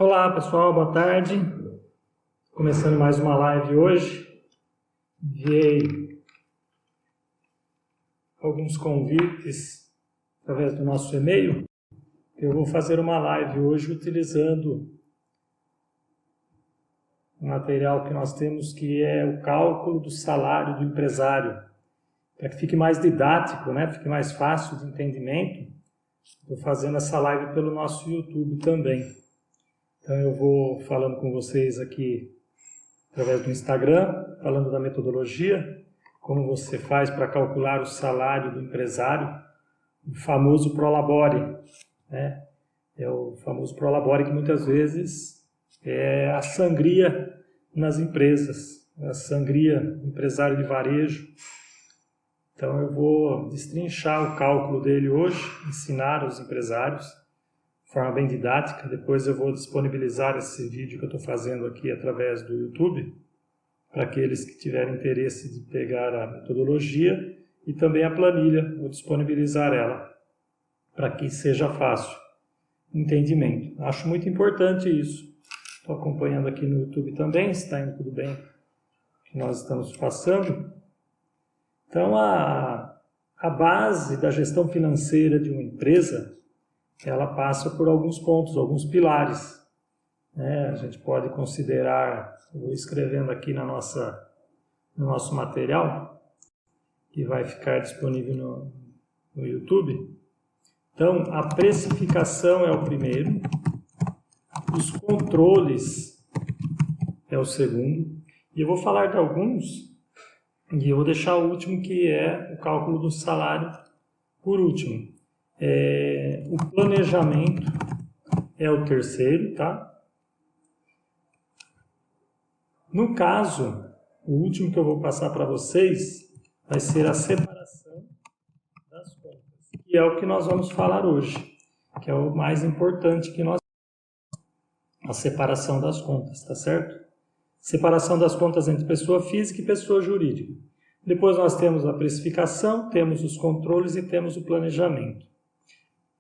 Olá pessoal, boa tarde. Começando mais uma live hoje. Enviei alguns convites através do nosso e-mail. Eu vou fazer uma live hoje utilizando um material que nós temos, que é o cálculo do salário do empresário. Para que fique mais didático, né? Fique mais fácil de entendimento, estou fazendo essa live pelo nosso YouTube também. Então eu vou falando com vocês aqui através do Instagram, falando da metodologia, como você faz para calcular o salário do empresário, o famoso Prolabore, né? É o famoso Prolabore que muitas vezes é a sangria nas empresas, a sangria do empresário de varejo. Então eu vou destrinchar o cálculo dele hoje, ensinar aos empresários de forma bem didática. Depois eu vou disponibilizar esse vídeo que eu estou fazendo aqui através do YouTube, para aqueles que tiverem interesse de pegar a metodologia e também a planilha, vou disponibilizar ela, para que seja fácil o entendimento. Acho muito importante isso. Estou acompanhando aqui no YouTube também, se está indo tudo bem o que nós estamos passando. Então, a base da gestão financeira de uma empresa, ela passa por alguns pontos, alguns pilares, né? A gente pode considerar, eu vou escrevendo aqui no nosso material, que vai ficar disponível no YouTube. Então, a precificação é o primeiro, os controles é o segundo, e eu vou falar de alguns, e eu vou deixar o último, que é o cálculo do salário, por último. O planejamento é o terceiro, tá? No caso, o último que eu vou passar para vocês vai ser a separação das contas, que é o que nós vamos falar hoje, que é o mais importante que nós temos, a separação das contas, tá certo? Separação das contas entre pessoa física e pessoa jurídica. Depois nós temos a precificação, temos os controles e temos o planejamento.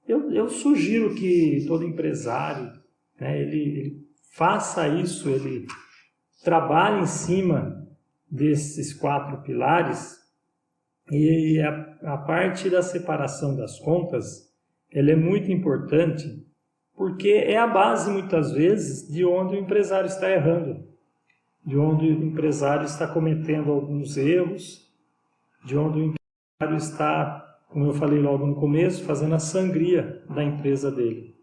Eu sugiro que todo empresário, né, ele faça isso, ele trabalhe em cima desses 4 pilares, e a parte da separação das contas, ela é muito importante, porque é a base, muitas vezes, de onde o empresário está errando, de onde o empresário está cometendo alguns erros, de onde o empresário está, como eu falei logo no começo, fazendo a sangria da empresa dele.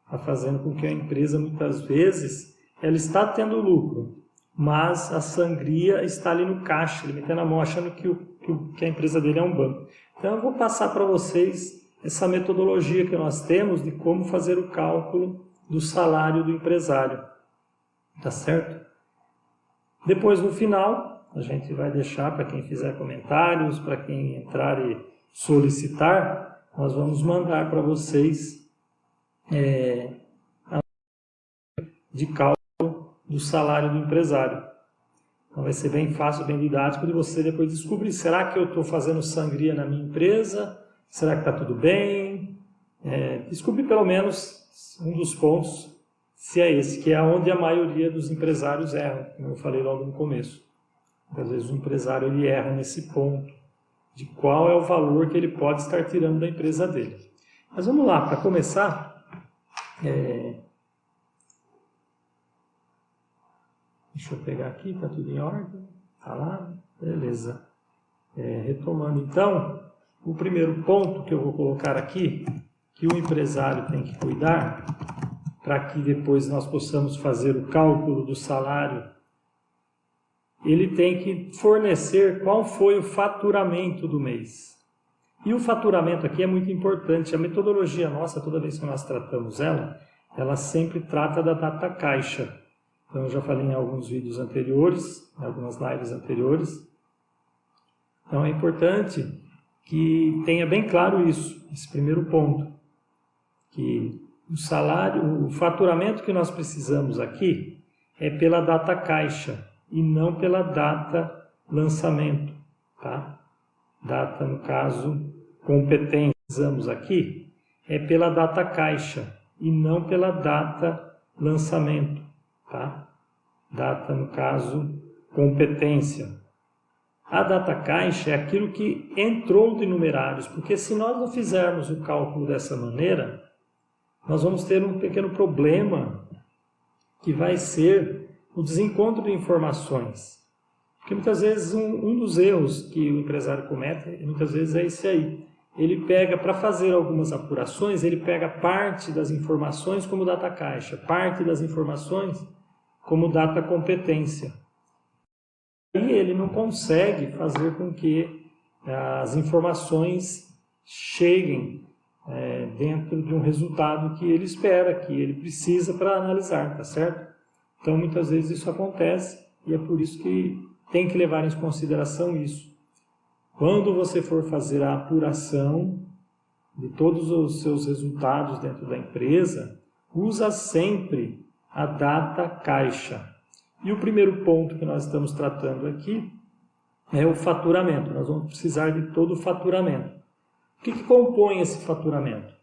Está fazendo com que a empresa, muitas vezes, ela está tendo lucro, mas a sangria está ali no caixa, ele metendo a mão, achando que a empresa dele é um banco. Então eu vou passar para vocês essa metodologia que nós temos de como fazer o cálculo do salário do empresário. Tá certo? Depois, no final, a gente vai deixar para quem fizer comentários, para quem entrar e solicitar, nós vamos mandar para vocês de cálculo do salário do empresário. Então vai ser bem fácil, bem didático de você depois descobrir, será que eu estou fazendo sangria na minha empresa? Será que está tudo bem? Descobrir pelo menos um dos pontos, se é esse, que é onde a maioria dos empresários erram, como eu falei logo no começo. Às vezes o empresário ele erra nesse ponto, de qual é o valor que ele pode estar tirando da empresa dele. Mas vamos lá, para começar, deixa eu pegar aqui, está tudo em ordem, está lá, beleza. Retomando então, o primeiro ponto que eu vou colocar aqui, que o empresário tem que cuidar, para que depois nós possamos fazer o cálculo do salário, ele tem que fornecer qual foi o faturamento do mês. E o faturamento aqui é muito importante. A metodologia nossa, toda vez que nós tratamos ela sempre trata da data caixa. Então eu já falei em alguns vídeos anteriores, em algumas lives anteriores. Então é importante que tenha bem claro isso, esse primeiro ponto, que o salário, o faturamento que nós precisamos aqui é pela data caixa e não pela data lançamento, tá? Data, no caso, competência, precisamos aqui, é pela data caixa e não pela data lançamento, tá? Data, no caso, competência. A data caixa é aquilo que entrou de numerários, porque se nós não fizermos o cálculo dessa maneira, nós vamos ter um pequeno problema que vai ser o desencontro de informações. Porque muitas vezes um dos erros que o empresário comete, muitas vezes é esse aí. Ele pega, para fazer algumas apurações, ele pega parte das informações como data caixa, parte das informações como data competência. E ele não consegue fazer com que as informações cheguem dentro de um resultado que ele espera, que ele precisa para analisar, tá certo? Então, muitas vezes isso acontece e é por isso que tem que levar em consideração isso. Quando você for fazer a apuração de todos os seus resultados dentro da empresa, usa sempre a data caixa. E o primeiro ponto que nós estamos tratando aqui é o faturamento. Nós vamos precisar de todo o faturamento. O que compõe esse faturamento?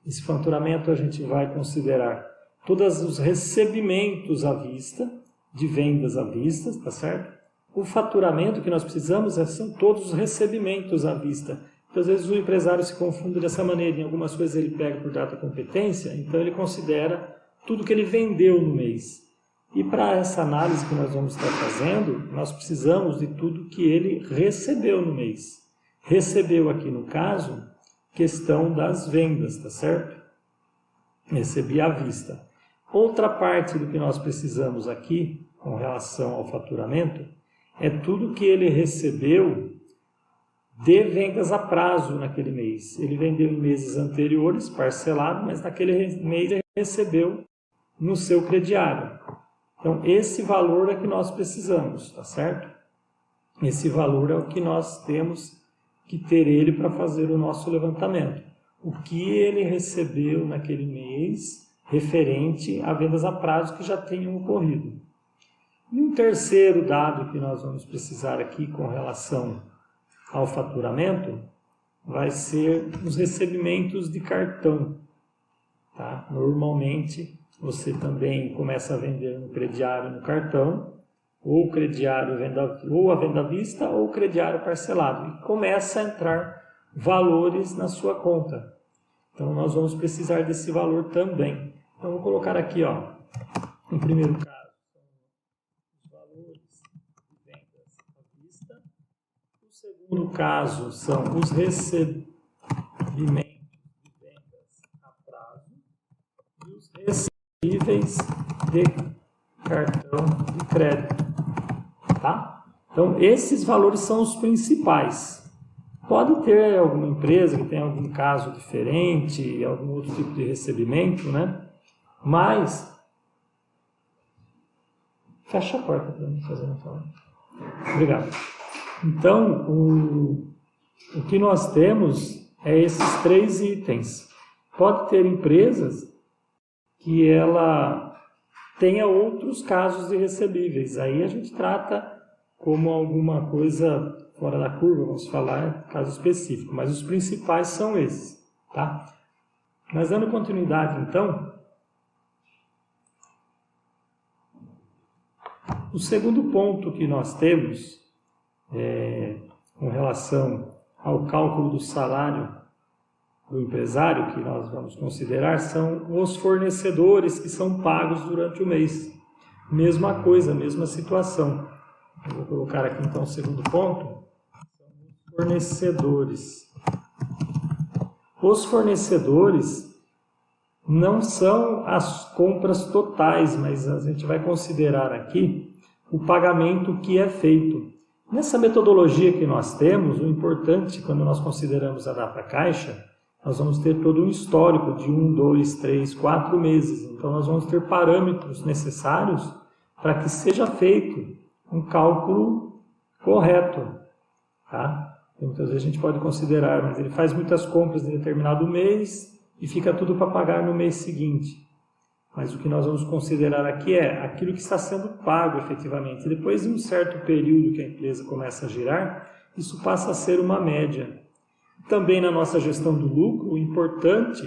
Esse faturamento a gente vai considerar todos os recebimentos à vista, de vendas à vista, tá certo? O faturamento que nós precisamos são todos os recebimentos à vista. Então, às vezes o empresário se confunde dessa maneira. Em algumas coisas ele pega por data competência, então ele considera tudo que ele vendeu no mês. E para essa análise que nós vamos estar fazendo, nós precisamos de tudo que ele recebeu no mês. Recebeu aqui, no caso, questão das vendas, tá certo? Recebi à vista. Outra parte do que nós precisamos aqui, com relação ao faturamento, é tudo que ele recebeu de vendas a prazo naquele mês. Ele vendeu em meses anteriores, parcelado, mas naquele mês ele recebeu no seu crediário. Então, esse valor é que nós precisamos, tá certo? Esse valor é o que nós temos que ter ele para fazer o nosso levantamento. O que ele recebeu naquele mês referente a vendas a prazo que já tenham ocorrido. E um terceiro dado que nós vamos precisar aqui com relação ao faturamento vai ser os recebimentos de cartão. Tá? Normalmente, você também começa a vender no crediário no cartão, ou crediário ou a venda à vista, ou crediário parcelado. E começa a entrar valores na sua conta. Então, nós vamos precisar desse valor também. Então, vou colocar aqui, ó, no primeiro caso, os valores de vendas à vista. O segundo caso são os recebimentos de vendas a prazo e os recebíveis de cartão de crédito, tá? Então, esses valores são os principais. Pode ter alguma empresa que tenha algum caso diferente, algum outro tipo de recebimento, né? Mas, fecha a porta para mim fazer uma fala. Obrigado. Então, o que nós temos é esses 3 itens. Pode ter empresas que ela tenha outros casos de recebíveis. Aí a gente trata como alguma coisa fora da curva, vamos falar caso específico, mas os principais são esses, tá? Mas dando continuidade, então, o segundo ponto que nós temos com relação ao cálculo do salário do empresário, que nós vamos considerar, são os fornecedores que são pagos durante o mês. Mesma coisa, mesma situação. Eu vou colocar aqui então o segundo ponto. São os fornecedores. Os fornecedores não são as compras totais, mas a gente vai considerar aqui o pagamento que é feito. Nessa metodologia que nós temos, o importante quando nós consideramos a data caixa, nós vamos ter todo um histórico de 1, 2, 3, 4 meses. Então, nós vamos ter parâmetros necessários para que seja feito um cálculo correto. Tá? Muitas vezes a gente pode considerar, mas ele faz muitas compras em determinado mês e fica tudo para pagar no mês seguinte. Mas o que nós vamos considerar aqui é aquilo que está sendo pago efetivamente. Depois de um certo período que a empresa começa a girar, isso passa a ser uma média. Também na nossa gestão do lucro, o importante,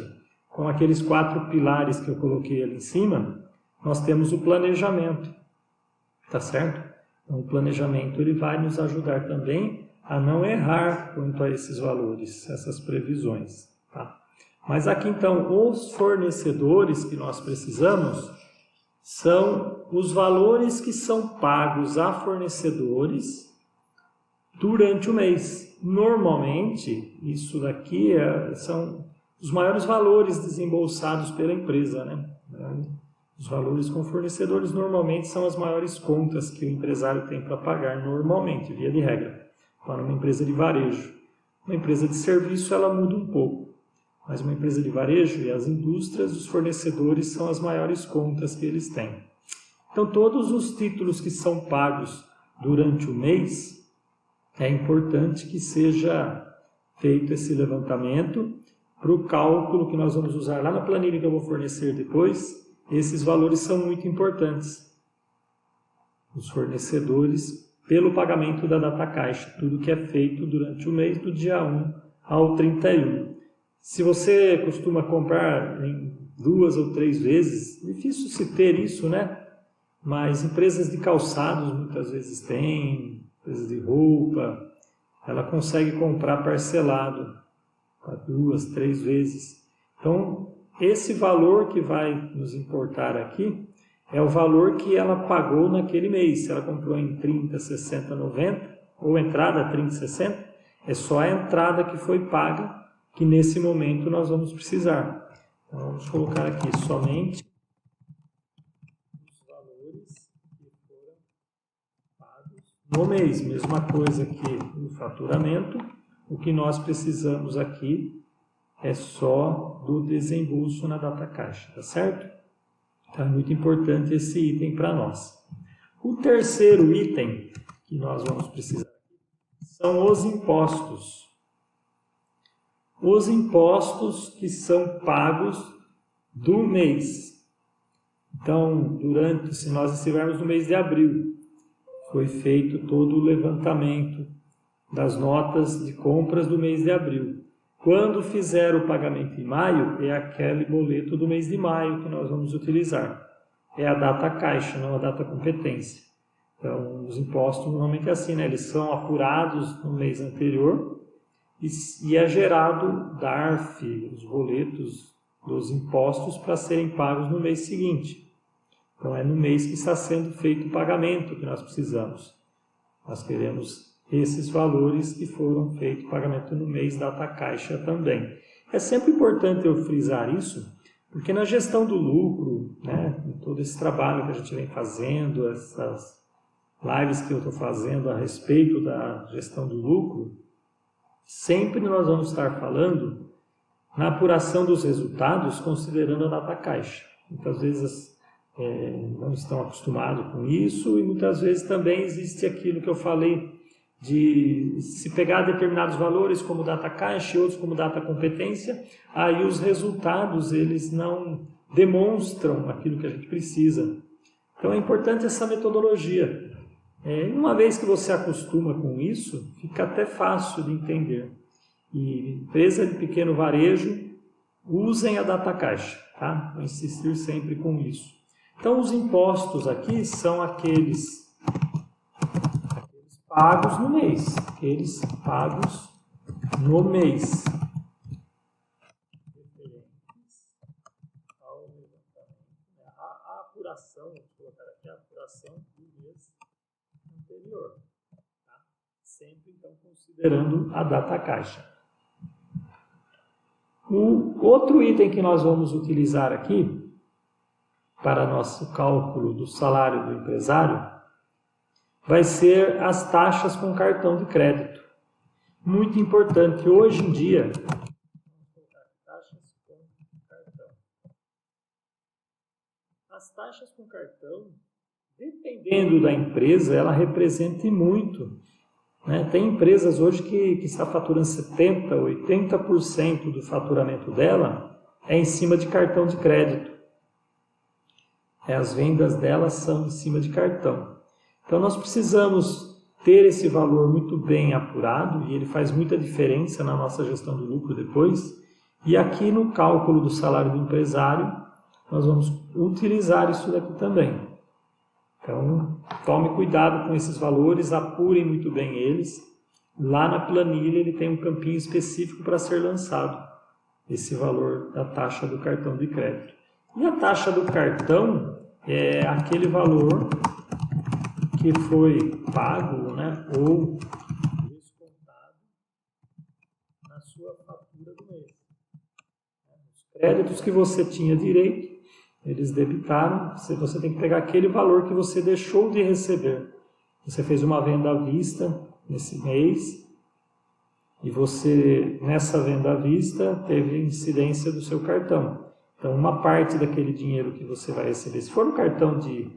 com aqueles 4 pilares que eu coloquei ali em cima, nós temos o planejamento, tá certo? Então, o planejamento ele vai nos ajudar também a não errar quanto a esses valores, essas previsões, tá? Mas aqui, então, os fornecedores que nós precisamos são os valores que são pagos a fornecedores durante o mês. Normalmente, isso daqui são os maiores valores desembolsados pela empresa, né? Os valores com fornecedores normalmente são as maiores contas que o empresário tem para pagar, normalmente, via de regra, para uma empresa de varejo. Uma empresa de serviço, ela muda um pouco, mas uma empresa de varejo e as indústrias, os fornecedores são as maiores contas que eles têm. Então, todos os títulos que são pagos durante o mês, é importante que seja feito esse levantamento para o cálculo que nós vamos usar lá na planilha que eu vou fornecer depois. Esses valores são muito importantes. Os fornecedores, pelo pagamento da data caixa, tudo que é feito durante o mês, do dia 1 ao 31. Se você costuma comprar em 2 ou 3 vezes, difícil se ter isso, né? Mas empresas de calçados muitas vezes têm, empresas de roupa, ela consegue comprar parcelado para 2, 3 vezes. Então, esse valor que vai nos importar aqui é o valor que ela pagou naquele mês. Se ela comprou em 30, 60, 90, ou entrada 30, 60, é só a entrada que foi paga, que nesse momento nós vamos precisar. Então, vamos colocar aqui somente os valores que foram pagos no mês. Mesma coisa que no faturamento, o que nós precisamos aqui é só do desembolso na data caixa, tá certo? Então, é muito importante esse item para nós. O terceiro item que nós vamos precisar são os impostos. Os impostos que são pagos do mês. Então, se nós estivermos no mês de abril, foi feito todo o levantamento das notas de compras do mês de abril. Quando fizer o pagamento em maio, é aquele boleto do mês de maio que nós vamos utilizar. É a data caixa, não a data competência. Então, os impostos normalmente é assim, né? Eles são apurados no mês anterior e é gerado DARF, os boletos dos impostos para serem pagos no mês seguinte. Então, é no mês que está sendo feito o pagamento que nós precisamos. Nós queremos esses valores que foram feito pagamento no mês data caixa também. É sempre importante eu frisar isso, porque na gestão do lucro, né, em todo esse trabalho que a gente vem fazendo, essas lives que eu estou fazendo a respeito da gestão do lucro, sempre nós vamos estar falando na apuração dos resultados considerando a data caixa. Muitas vezes não estão acostumados com isso e muitas vezes também existe aquilo que eu falei de se pegar determinados valores como data caixa e outros como data competência, aí os resultados eles não demonstram aquilo que a gente precisa. Então é importante essa metodologia. Uma vez que você acostuma com isso, fica até fácil de entender. E empresa de pequeno varejo, usem a data caixa, tá? Vou insistir sempre com isso. Então os impostos aqui são aqueles pagos no mês, aqueles pagos no mês. Referentes ao levantamento. A apuração, vou colocar aqui a apuração do mês anterior. Tá? Sempre, então, considerando a data caixa. O outro item que nós vamos utilizar aqui, para nosso cálculo do salário do empresário, vai ser as taxas com cartão de crédito. Muito importante, hoje em dia, taxas com cartão. As taxas com cartão, dependendo da empresa, ela representa muito. Né? Tem empresas hoje que está faturando 70%, 80% do faturamento dela é em cima de cartão de crédito. As vendas delas são em cima de cartão. Então, nós precisamos ter esse valor muito bem apurado e ele faz muita diferença na nossa gestão do lucro depois. E aqui no cálculo do salário do empresário, nós vamos utilizar isso daqui também. Então, tome cuidado com esses valores, apurem muito bem eles. Lá na planilha ele tem um campinho específico para ser lançado, esse valor da taxa do cartão de crédito. E a taxa do cartão é aquele valor que foi pago, né, ou descontado na sua fatura do mês. Os créditos que você tinha direito, eles debitaram, você tem que pegar aquele valor que você deixou de receber. Você fez uma venda à vista nesse mês e você, nessa venda à vista, teve incidência do seu cartão. Então, uma parte daquele dinheiro que você vai receber, se for um cartão de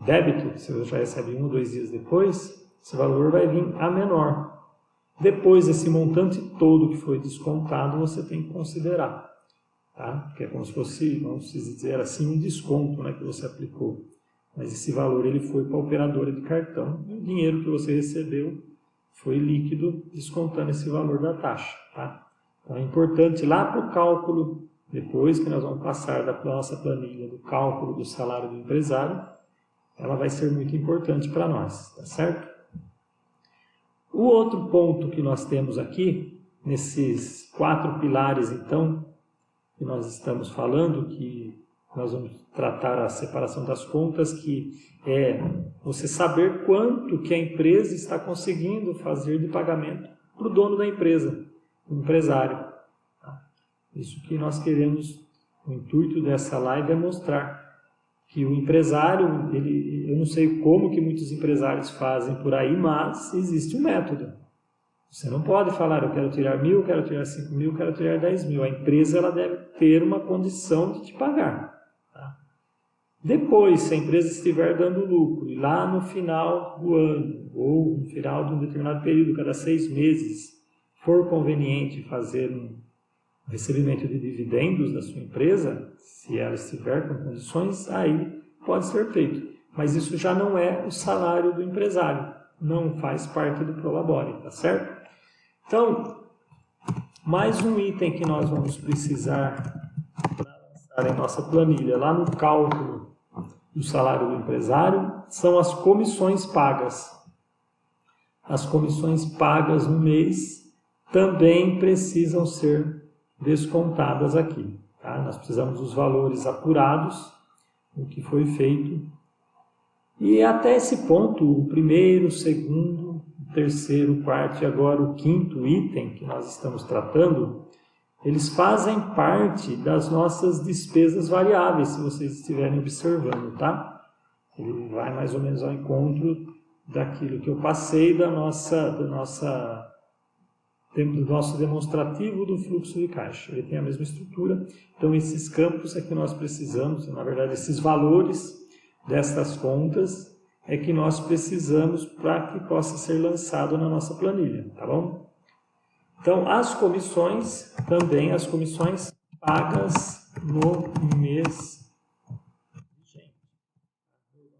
débito, que você já recebe 1 ou 2 dias depois, esse valor vai vir a menor. Depois, esse montante todo que foi descontado, você tem que considerar. Tá? Que é como se fosse, vamos dizer assim, um desconto, né, que você aplicou. Mas esse valor ele foi para a operadora de cartão e o dinheiro que você recebeu foi líquido, descontando esse valor da taxa. Tá? Então é importante lá para o cálculo, depois que nós vamos passar da nossa planilha do cálculo do salário do empresário, ela vai ser muito importante para nós, tá certo? O outro ponto que nós temos aqui, nesses 4 pilares então, que nós estamos falando, que nós vamos tratar a separação das contas, que é você saber quanto que a empresa está conseguindo fazer de pagamento para o dono da empresa, o empresário. Isso que nós queremos, o intuito dessa live é mostrar que o empresário, eu não sei como que muitos empresários fazem por aí, mas existe um método. Você não pode falar, eu quero tirar 1.000, eu quero tirar 5.000, eu quero tirar 10.000. A empresa ela deve ter uma condição de te pagar. Tá? Depois, se a empresa estiver dando lucro, e lá no final do ano, ou no final de um determinado período, cada 6 meses, for conveniente fazer um recebimento de dividendos da sua empresa, se ela estiver com condições, aí pode ser feito. Mas isso já não é o salário do empresário, não faz parte do Prolabore, tá certo? Então, mais um item que nós vamos precisar lançar em nossa planilha, lá no cálculo do salário do empresário, são as comissões pagas. As comissões pagas no mês também precisam ser descontadas aqui. Tá? Nós precisamos dos valores apurados, o que foi feito. E até esse ponto, o primeiro, o segundo, o terceiro, o quarto e agora o quinto item que nós estamos tratando, eles fazem parte das nossas despesas variáveis, se vocês estiverem observando, tá? Ele vai mais ou menos ao encontro daquilo que eu passei do nosso demonstrativo do fluxo de caixa. Ele tem a mesma estrutura, então esses campos é que nós precisamos, na verdade esses valores dessas contas é que nós precisamos para que possa ser lançado na nossa planilha, tá bom? Então, as comissões, também as comissões pagas no mês.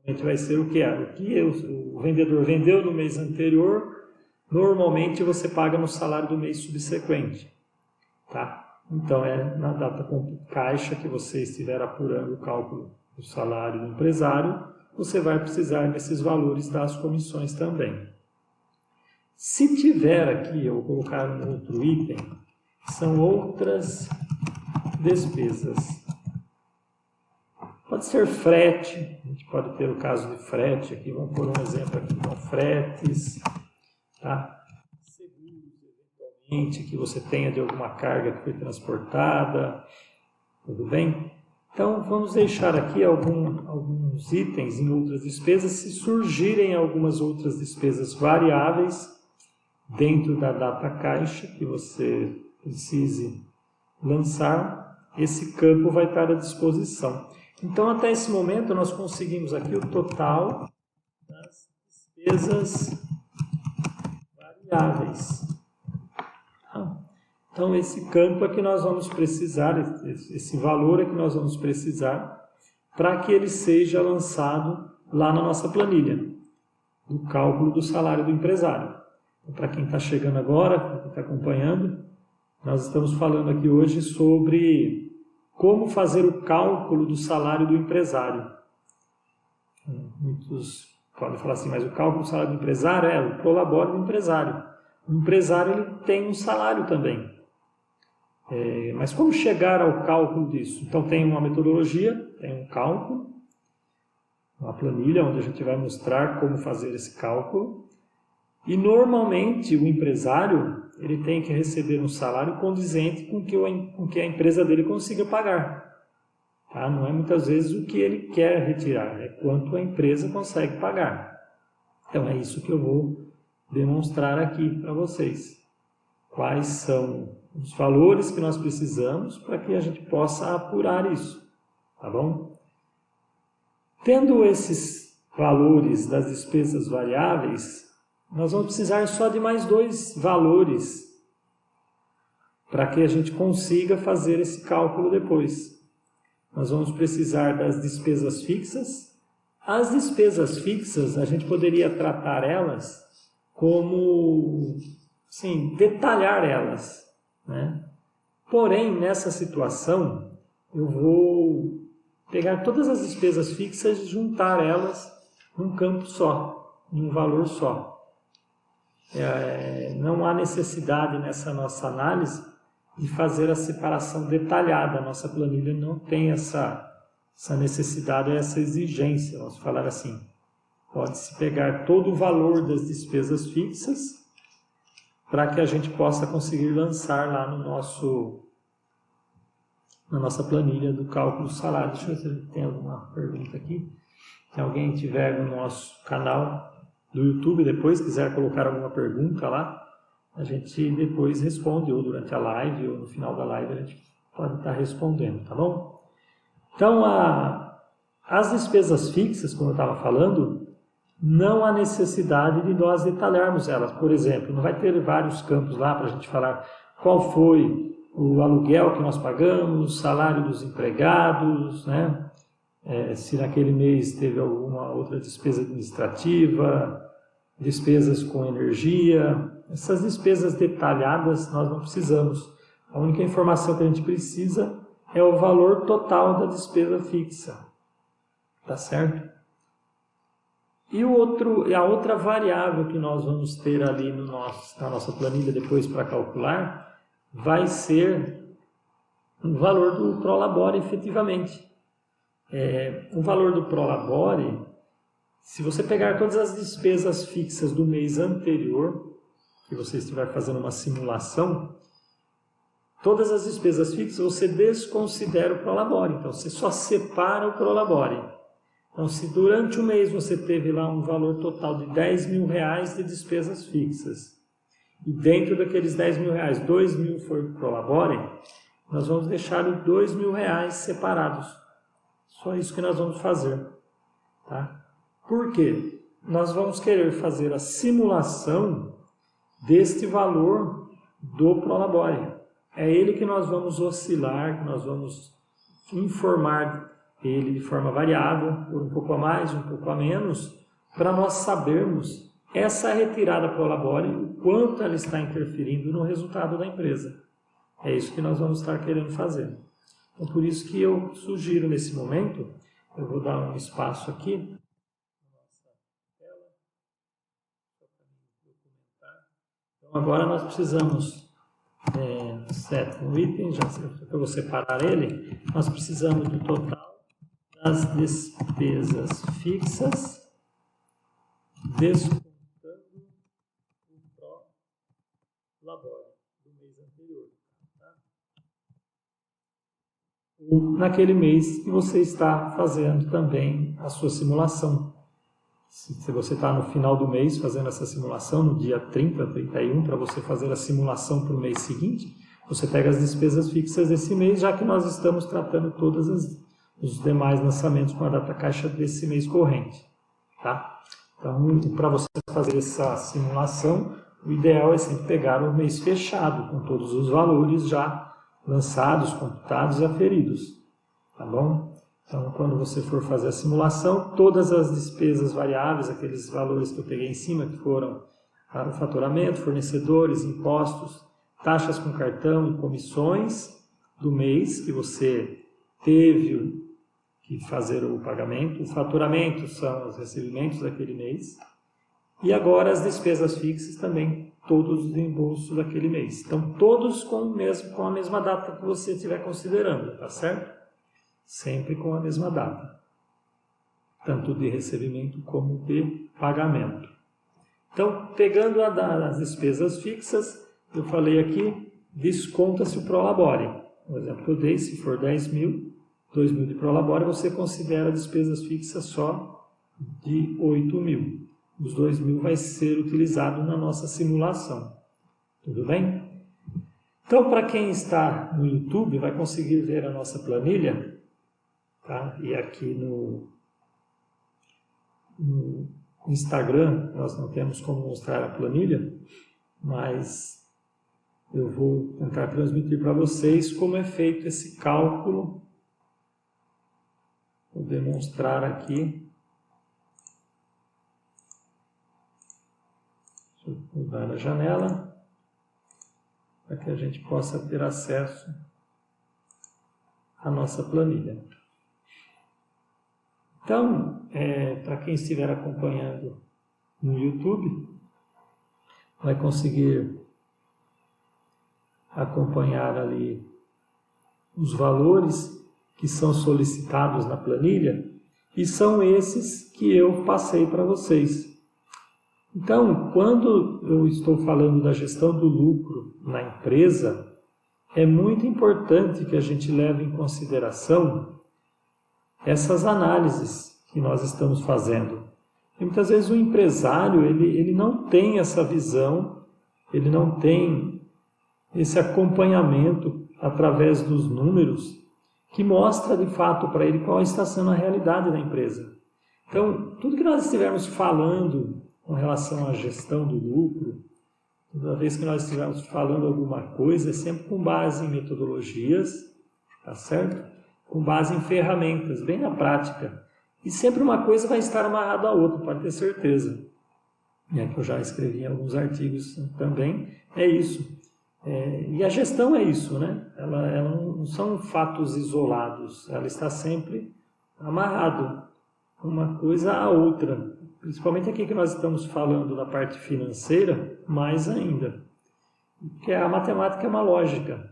Normalmente vai ser o que é? O que o vendedor vendeu no mês anterior, normalmente você paga no salário do mês subsequente, tá? Então, é na data caixa que você estiver apurando o cálculo do salário do empresário, você vai precisar desses valores das comissões também. Se tiver aqui, eu vou colocar um outro item, são outras despesas. Pode ser frete, a gente pode ter o caso de frete aqui, vamos pôr um exemplo aqui, então fretes, tá? Seguros, eventualmente, que você tenha de alguma carga que foi transportada, tudo bem? Então, vamos deixar aqui alguns itens em outras despesas. Se surgirem algumas outras despesas variáveis dentro da data caixa que você precise lançar, esse campo vai estar à disposição. Então, até esse momento, nós conseguimos aqui o total das despesas variáveis. Então, esse campo é que nós vamos precisar, esse valor é que nós vamos precisar para que ele seja lançado lá na nossa planilha, do cálculo do salário do empresário. Então, para quem está chegando agora, para quem está acompanhando, nós estamos falando aqui hoje sobre como fazer o cálculo do salário do empresário. Muitos podem falar assim, mas o cálculo do salário do empresário é o prolabore do empresário. O empresário ele tem um salário também. Mas como chegar ao cálculo disso? Então tem uma metodologia, tem um cálculo, uma planilha onde a gente vai mostrar como fazer esse cálculo. E normalmente o empresário ele tem que receber um salário condizente com que a empresa dele consiga pagar. Tá? Não é muitas vezes o que ele quer retirar, é quanto a empresa consegue pagar. Então é isso que eu vou demonstrar aqui para vocês. Quais são os valores que nós precisamos para que a gente possa apurar isso, tá bom? Tendo esses valores das despesas variáveis, nós vamos precisar só de mais 2 valores para que a gente consiga fazer esse cálculo depois. Nós vamos precisar das despesas fixas. As despesas fixas, a gente poderia tratar elas como, sim, detalhar elas, né? Porém, nessa situação, eu vou pegar todas as despesas fixas e juntar elas num campo só, num valor só. Não há necessidade nessa nossa análise de fazer a separação detalhada. A nossa planilha não tem essa necessidade, essa exigência, vamos falar assim. Pode-se pegar todo o valor das despesas fixas para que a gente possa conseguir lançar lá na nossa planilha do cálculo do salário. Deixa eu ver se tem alguma pergunta aqui. Se alguém tiver no nosso canal do YouTube, depois quiser colocar alguma pergunta lá, a gente depois responde, ou durante a live, ou no final da live a gente pode estar respondendo, tá bom? Então, as despesas fixas, como eu estava falando, não há necessidade de nós detalharmos elas. Por exemplo, não vai ter vários campos lá para a gente falar qual foi o aluguel que nós pagamos, o salário dos empregados, né? Se naquele mês teve alguma outra despesa administrativa, despesas com energia. Essas despesas detalhadas nós não precisamos. A única informação que a gente precisa é o valor total da despesa fixa. Tá certo? E a outra variável que nós vamos ter ali na nossa planilha depois para calcular vai ser o valor do prolabore efetivamente. O valor do prolabore, se você pegar todas as despesas fixas do mês anterior, que você estiver fazendo uma simulação, todas as despesas fixas você desconsidera o prolabore, então você só separa o prolabore. Então, se durante o mês você teve lá um valor total de R$10.000 de despesas fixas, e dentro daqueles R$10.000, R$2.000 foi prolabore, nós vamos deixar os R$2.000 separados. Só isso que nós vamos fazer. Tá? Por quê? Nós vamos querer fazer a simulação deste valor do prolabore. É ele que nós vamos oscilar, que nós vamos informar ele de forma variável, por um pouco a mais, um pouco a menos, para nós sabermos essa retirada prolabore, o quanto ela está interferindo no resultado da empresa. É isso que nós vamos estar querendo fazer. Então, por isso que eu sugiro nesse momento, eu vou dar um espaço aqui. Então, agora nós precisamos, sétimo item, já que eu vou separar ele, nós precisamos do total das despesas fixas, descontando o prolabore do mês anterior. Tá? Ou naquele mês que você está fazendo também a sua simulação. Se você está no final do mês fazendo essa simulação, no dia 30, 31, para você fazer a simulação para o mês seguinte, você pega as despesas fixas desse mês, já que nós estamos tratando todos os demais lançamentos com a data caixa desse mês corrente. Tá? Então, para você fazer essa simulação, o ideal é sempre pegar o mês fechado, com todos os valores já lançados, computados e aferidos. Tá bom? Então, quando você for fazer a simulação, todas as despesas variáveis, aqueles valores que eu peguei em cima, que foram para o faturamento, fornecedores, impostos, taxas com cartão e comissões do mês que você teve que fazer o pagamento, o faturamento são os recebimentos daquele mês, e agora as despesas fixas também, todos os reembolsos daquele mês. Então, todos com a mesma data que você estiver considerando, tá certo? Sempre com a mesma data, tanto de recebimento como de pagamento. Então, pegando as despesas fixas, eu falei aqui, desconta-se o prolabore. O exemplo que eu dei, se for 10 mil, 2 mil de prolabore, você considera despesas fixas só de 8 mil. Os 2 mil vai ser utilizado na nossa simulação. Tudo bem? Então, para quem está no YouTube, vai conseguir ver a nossa planilha. Tá? E aqui no Instagram, nós não temos como mostrar a planilha, mas eu vou tentar transmitir para vocês como é feito esse cálculo. Vou demonstrar aqui. Deixa eu mudar a janela, para que a gente possa ter acesso à nossa planilha. Então, para quem estiver acompanhando no YouTube, vai conseguir acompanhar ali os valores que são solicitados na planilha, e são esses que eu passei para vocês. Então, quando eu estou falando da gestão do lucro na empresa, é muito importante que a gente leve em consideração essas análises que nós estamos fazendo. E muitas vezes o empresário ele não tem essa visão, ele não tem esse acompanhamento através dos números que mostra de fato para ele qual está sendo a realidade da empresa. Então, tudo que nós estivermos falando com relação à gestão do lucro, toda vez que nós estivermos falando alguma coisa, é sempre com base em metodologias, tá certo? Com base em ferramentas, bem na prática. E sempre uma coisa vai estar amarrada à outra, pode ter certeza. Que eu já escrevi em alguns artigos também, é isso. E a gestão é isso, né? Ela não são fatos isolados, ela está sempre amarrada uma coisa à outra. Principalmente aqui que nós estamos falando da parte financeira, mais ainda. Porque a matemática é uma lógica.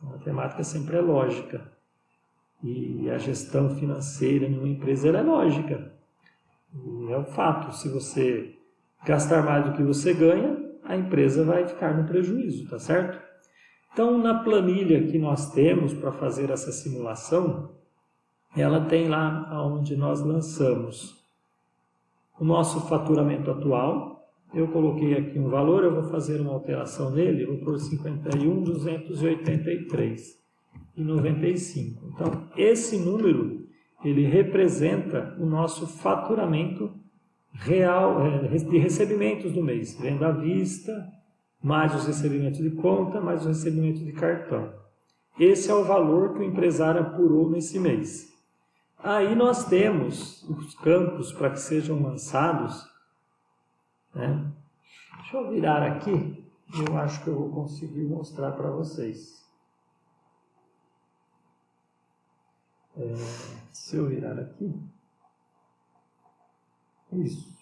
A matemática sempre é lógica. E a gestão financeira em uma empresa ela é lógica. E é um fato. Se você gastar mais do que você ganha, a empresa vai ficar no prejuízo, tá certo? Então, na planilha que nós temos para fazer essa simulação, ela tem lá onde nós lançamos o nosso faturamento atual. Eu coloquei aqui um valor, eu vou fazer uma alteração nele, vou pôr 51.283,95. Então, esse número, ele representa o nosso faturamento real, de recebimentos do mês. Venda à vista, mais os recebimentos de conta, mais os recebimentos de cartão. Esse é o valor que o empresário apurou nesse mês. Aí nós temos os campos para que sejam lançados, né? Deixa eu virar aqui, eu acho que eu vou conseguir mostrar para vocês. Se eu virar aqui, isso.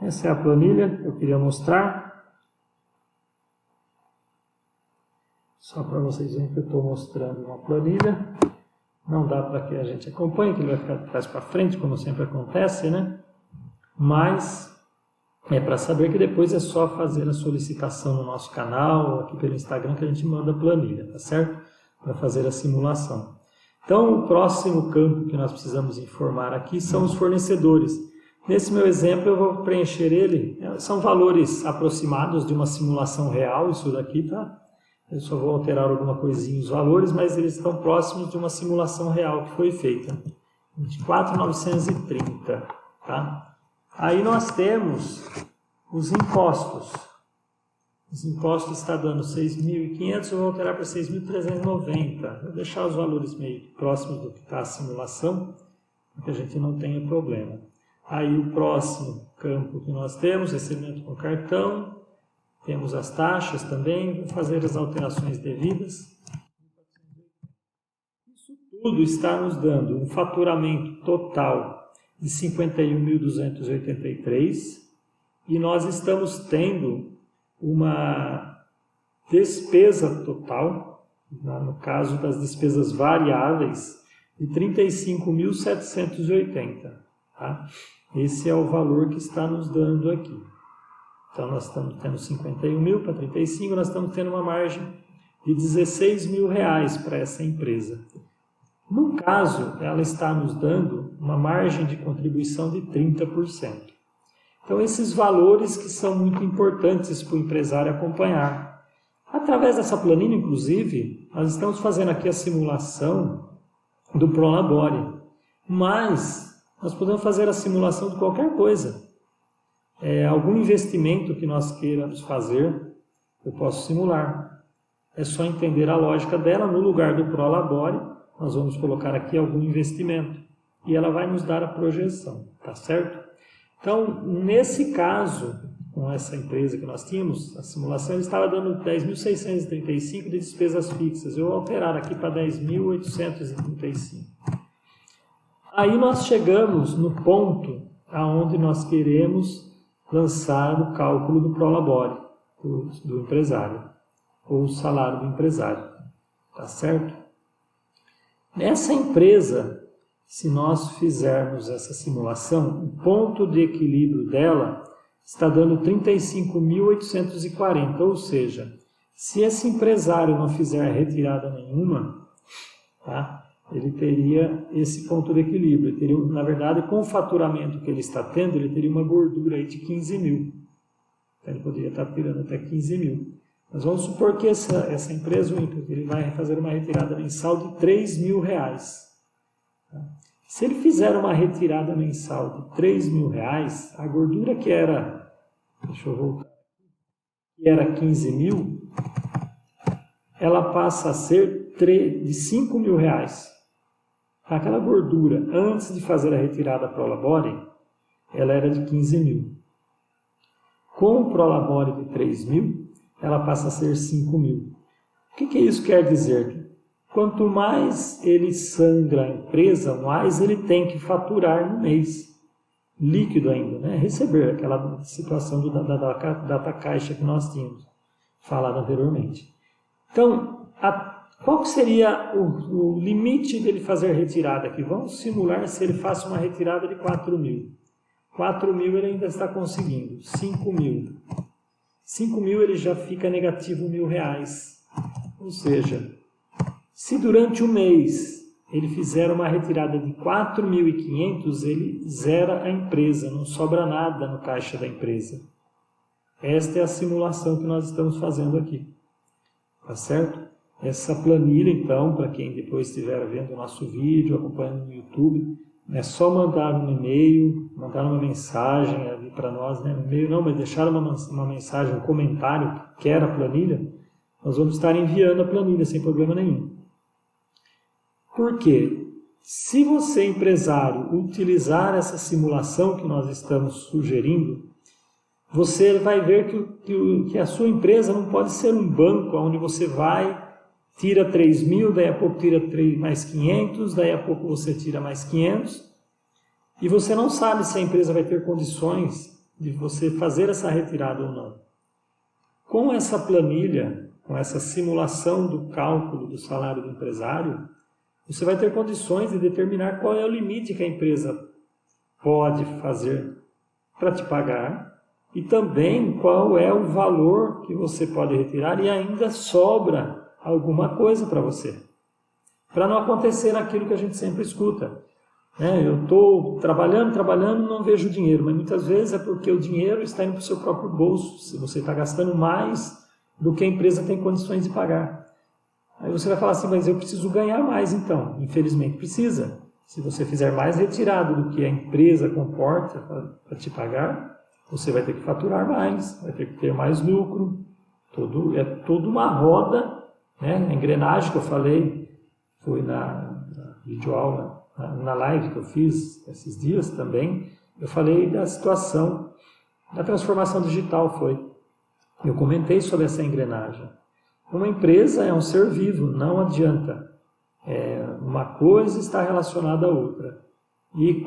Essa é a planilha que eu queria mostrar. Só para vocês verem que eu estou mostrando uma planilha. Não dá para que a gente acompanhe, que ele vai ficar de trás para frente, como sempre acontece, né? Mas é para saber que depois é só fazer a solicitação no nosso canal, aqui pelo Instagram, que a gente manda a planilha, tá certo? Para fazer a simulação. Então, o próximo campo que nós precisamos informar aqui são os fornecedores. Nesse meu exemplo, eu vou preencher ele. São valores aproximados de uma simulação real, isso daqui, tá? Eu só vou alterar alguma coisinha os valores, mas eles estão próximos de uma simulação real que foi feita. 24.930, tá? Aí nós temos os impostos. Os impostos está dando 6.500, eu vou alterar para 6.390. Vou deixar os valores meio próximos do que está a simulação, para que a gente não tenha problema. Aí o próximo campo que nós temos, recebimento com cartão, temos as taxas também, vou fazer as alterações devidas. tudo está nos dando um faturamento total de 51.283 e nós estamos tendo uma despesa total, no caso das despesas variáveis, de 35.780. Tá? Esse é o valor que está nos dando aqui. Então, nós estamos tendo 51 mil para 35, nós estamos tendo uma margem de 16 mil reais para essa empresa. No caso, ela está nos dando uma margem de contribuição de 30%. Então, esses valores que são muito importantes para o empresário acompanhar. Através dessa planilha, inclusive, nós estamos fazendo aqui a simulação do Prolabore, mas nós podemos fazer a simulação de qualquer coisa. Algum investimento que nós queiramos fazer, eu posso simular. É só entender a lógica dela. No lugar do Prolabore, nós vamos colocar aqui algum investimento e ela vai nos dar a projeção, tá certo? Então, nesse caso, com essa empresa que nós tínhamos, a simulação ele estava dando 10.635 de despesas fixas. Eu vou alterar aqui para 10.835. Aí nós chegamos no ponto aonde nós queremos lançar o cálculo do Prolabore do empresário, ou o salário do empresário, tá certo? Nessa empresa, se nós fizermos essa simulação, o ponto de equilíbrio dela está dando 35.840, ou seja, se esse empresário não fizer retirada nenhuma, tá? Ele teria esse ponto de equilíbrio. Ele teria, na verdade, com o faturamento que ele está tendo, ele teria uma gordura aí de 15 mil. Então, ele poderia estar tirando até 15 mil. Mas vamos supor que essa empresa, ele vai fazer uma retirada mensal de 3 mil reais. Se ele fizer uma retirada mensal de 3 mil reais, a gordura que era, deixa eu voltar, que era 15 mil, ela passa a ser de 5 mil reais. Aquela gordura, antes de fazer a retirada Prolabore, ela era de 15 mil. Com o Prolabore de 3 mil, ela passa a ser 5 mil. O que isso quer dizer? Quanto mais ele sangra a empresa, mais ele tem que faturar no mês. Líquido ainda, né? Receber aquela situação da data caixa que nós tínhamos falado anteriormente. Então, qual seria o limite dele fazer retirada aqui? Vamos simular se ele faça uma retirada de 4 mil. 4 mil ele ainda está conseguindo. 5 mil. 5 mil ele já fica negativo R$1.000. Ou seja, se durante um mês ele fizer uma retirada de 4.500, ele zera a empresa, não sobra nada no caixa da empresa. Esta é a simulação que nós estamos fazendo aqui. Tá certo? Essa planilha, então, para quem depois estiver vendo o nosso vídeo, acompanhando no YouTube, é só mandar um e-mail, mandar uma mensagem ali para nós, né? E-mail não, mas deixar uma mensagem, um comentário que quer a planilha, nós vamos estar enviando a planilha sem problema nenhum. Por quê? Se você, empresário, utilizar essa simulação que nós estamos sugerindo, você vai ver que a sua empresa não pode ser um banco onde você vai, tira 3 mil, daí a pouco tira mais 500, daí a pouco você tira mais 500, e você não sabe se a empresa vai ter condições de você fazer essa retirada ou não. Com essa planilha, com essa simulação do cálculo do salário do empresário, você vai ter condições de determinar qual é o limite que a empresa pode fazer para te pagar e também qual é o valor que você pode retirar e ainda sobra alguma coisa para você. Para não acontecer aquilo que a gente sempre escuta. Eu estou trabalhando, não vejo dinheiro, mas muitas vezes é porque o dinheiro está indo para o seu próprio bolso, se você está gastando mais do que a empresa tem condições de pagar. Aí você vai falar assim, mas eu preciso ganhar mais então. Infelizmente precisa. Se você fizer mais retirado do que a empresa comporta para te pagar, você vai ter que faturar mais, vai ter que ter mais lucro. É toda uma roda, né? A engrenagem que eu falei, foi na videoaula, na live que eu fiz esses dias também, eu falei da situação da transformação digital, eu comentei sobre essa engrenagem. Uma empresa é um ser vivo, não adianta Uma coisa está relacionada à outra. E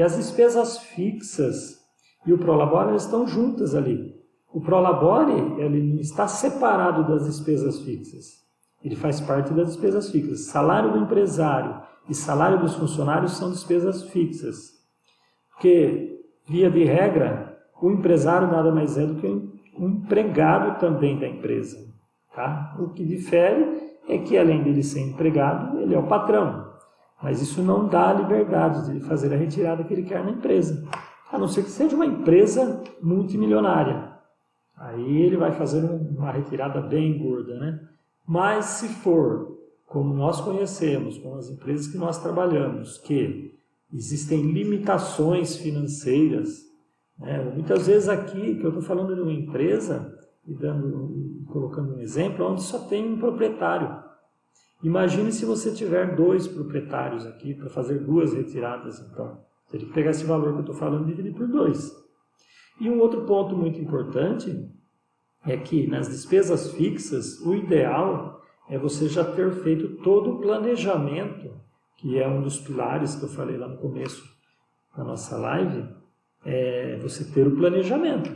as despesas fixas e o Prolabore estão juntas ali. O Prolabore ele está separado das despesas fixas. Ele faz parte das despesas fixas. Salário do empresário e salário dos funcionários são despesas fixas. Porque, via de regra, o empresário nada mais é do que um empregado também da empresa. Tá? O que difere é que, além dele ser empregado, ele é o patrão. Mas isso não dá a liberdade de fazer a retirada que ele quer na empresa. A não ser que seja uma empresa multimilionária. Aí ele vai fazer uma retirada bem gorda, né? Mas se for, como nós conhecemos, com as empresas que nós trabalhamos, que existem limitações financeiras, né? Muitas vezes aqui, que eu estou falando de uma empresa, colocando um exemplo, onde só tem um proprietário. Imagine se você tiver 2 proprietários aqui para fazer 2 retiradas, então. Teria que pegar esse valor que eu estou falando e dividir por 2. E um outro ponto muito importante é que nas despesas fixas, o ideal é você já ter feito todo o planejamento, que é um dos pilares que eu falei lá no começo da nossa live, você ter o planejamento.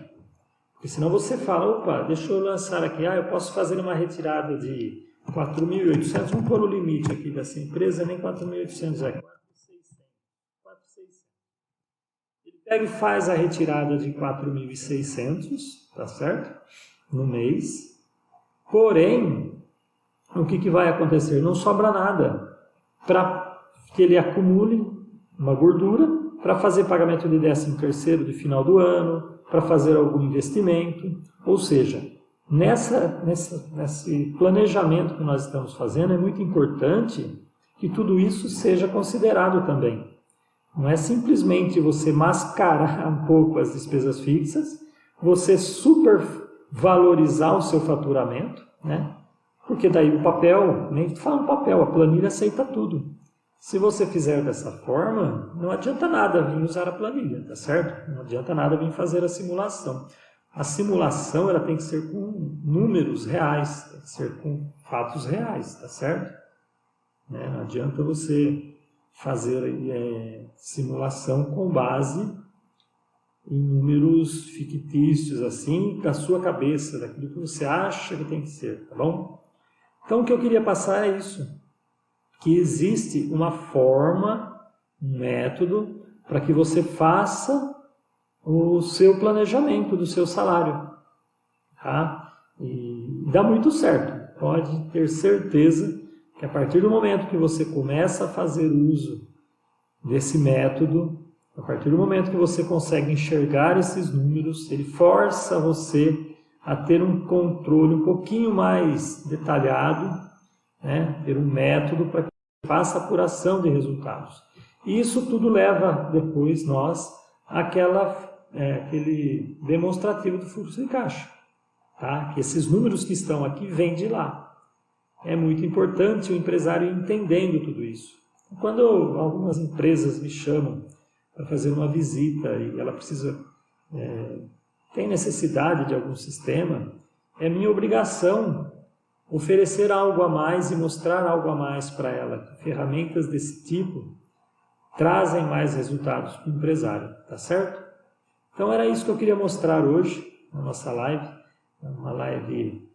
Porque senão você fala, opa, deixa eu lançar aqui, eu posso fazer uma retirada de 4.800, vamos pôr o limite aqui dessa empresa, nem 4.800, é 4.600. Ele pega e faz a retirada de 4.600, tá certo? No mês. Porém, o que vai acontecer? Não sobra nada para que ele acumule uma gordura para fazer pagamento de 13º de final do ano, para fazer algum investimento. Ou seja, nesse planejamento que nós estamos fazendo, é muito importante que tudo isso seja considerado também. Não é simplesmente você mascarar um pouco as despesas fixas, você supervalorizar o seu faturamento, né? Porque daí o papel, nem fala no papel, a planilha aceita tudo. Se você fizer dessa forma, não adianta nada vir usar a planilha, tá certo? Não adianta nada vir fazer a simulação. A simulação ela tem que ser com números reais, tem que ser com fatos reais, tá certo? Não adianta você fazer simulação com base em números fictícios, assim, da sua cabeça, daquilo que você acha que tem que ser, tá bom? Então, o que eu queria passar é isso, que existe uma forma, um método, para que você faça o seu planejamento do seu salário, tá? E dá muito certo, pode ter certeza que a partir do momento que você começa a fazer uso desse método, a partir do momento que você consegue enxergar esses números, ele força você a ter um controle um pouquinho mais detalhado, né? Ter um método para que você faça apuração de resultados. E isso tudo leva depois nós àquele demonstrativo do fluxo de caixa, tá? Que esses números que estão aqui vêm de lá. É muito importante o empresário ir entendendo tudo isso. Quando algumas empresas me chamam para fazer uma visita e ela tem necessidade de algum sistema, é minha obrigação oferecer algo a mais e mostrar algo a mais para ela. Ferramentas desse tipo trazem mais resultados para o empresário, tá certo? Então era isso que eu queria mostrar hoje na nossa live, uma live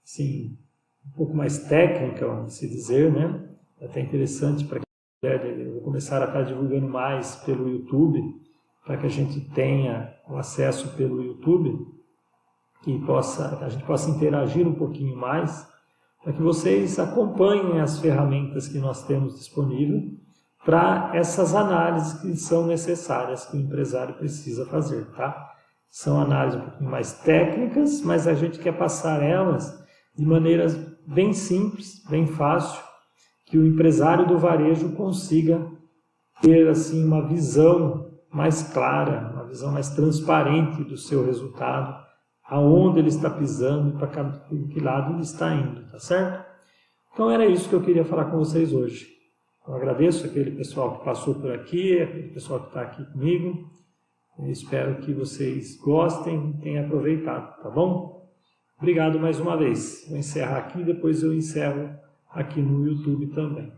assim, um pouco mais técnica, vamos se dizer, né? É até interessante para quem quiser, eu vou começar a estar divulgando mais pelo YouTube, para que a gente tenha o acesso pelo YouTube, que a gente possa interagir um pouquinho mais, para que vocês acompanhem as ferramentas que nós temos disponível para essas análises que são necessárias, que o empresário precisa fazer, tá? São análises um pouquinho mais técnicas, mas a gente quer passar elas de maneiras bem simples, bem fácil, que o empresário do varejo consiga ter assim uma visão mais clara, uma visão mais transparente do seu resultado, aonde ele está pisando e para que lado ele está indo, tá certo? Então era isso que eu queria falar com vocês hoje. Eu agradeço aquele pessoal que passou por aqui, aquele pessoal que está aqui comigo. Eu espero que vocês gostem e tenham aproveitado, tá bom? Obrigado mais uma vez. Vou encerrar aqui, depois eu encerro aqui no YouTube também.